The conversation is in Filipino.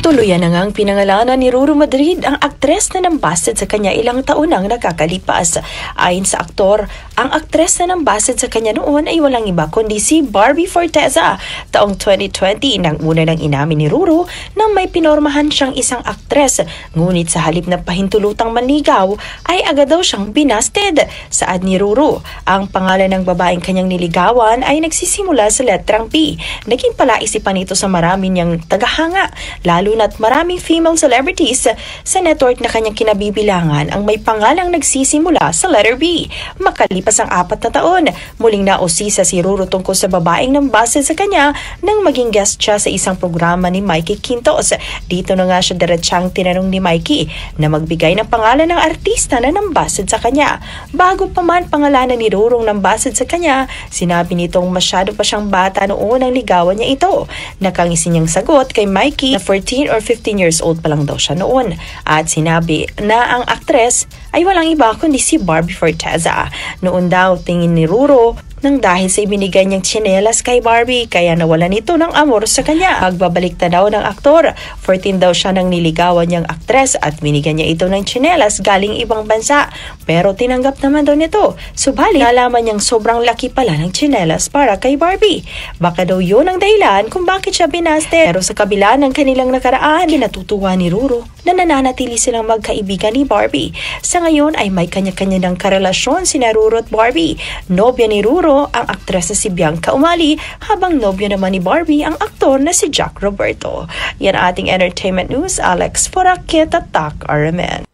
Tuluyan na ngang pinangalanan ni Ruru Madrid ang aktres na nambasted sa kanya ilang taon nang nakakalipas. Ayon sa aktor, ang aktres na nambasted sa kanya noon ay walang iba kundi si Barbie Forteza. Taong 2020 nang una nang inamin ni Ruru nang may pinormahan siyang isang aktres. Ngunit sa halip na pahintulutang manligaw ay agad daw siyang binasted. Saad ni Ruru, ang pangalan ng babaeng kanyang niligawan ay nagsisimula sa letrang P. Naging palaisipan nito sa marami niyang tagahanga, lalo na't maraming female celebrities sa network na kanyang kinabibilangan ang may pangalang nagsisimula sa letter B. Makalipas ang 4 na taon, muling nausisa si Ruru tungkol sa babaeng nambasted sa kanya nang maging guest siya sa isang programa ni Mikey Quintos. Dito na nga siya diretsang tinanong ni Mikey na magbigay ng pangalan ng artista na nambasted sa kanya. Bago pa man pangalanan ni Ruru ang nambasted sa kanya, sinabi nitong masyado pa siyang bata noon ang ligawan niya ito. Nakangisi niyang sagot kay Mikey na 14 or 15 years old pa lang daw siya noon. At sinabi na ang aktres ay walang iba kundi si Barbie Forteza. Noon daw tingin ni Ruru nang dahil sa ibinigay niyang tsinelas kay Barbie kaya nawalan ito ng amor sa kanya. Pagbabalik na daw ng aktor, 14 daw siya nang niligawan niyang aktres at binigyan niya ito ng tsinelas galing ibang bansa. Pero tinanggap naman daw nito. Subalit, nalaman niyang sobrang laki pala ng tsinelas para kay Barbie. Baka daw yun ang dahilan kung bakit siya binaste. Pero sa kabila ng kanilang nakaraan, kinatutuwa ni Ruru na nananatili silang magkaibigan ni Barbie. Sa ngayon ay may kanya-kanya ng karelasyon sina Ruru at Barbie. Nobya ni Ruru ang aktres na si Bianca Umali, habang nobyo naman ni Barbie ang aktor na si Jack Roberto. Yan ating entertainment news. Alex Foraqueta, Tak RMN.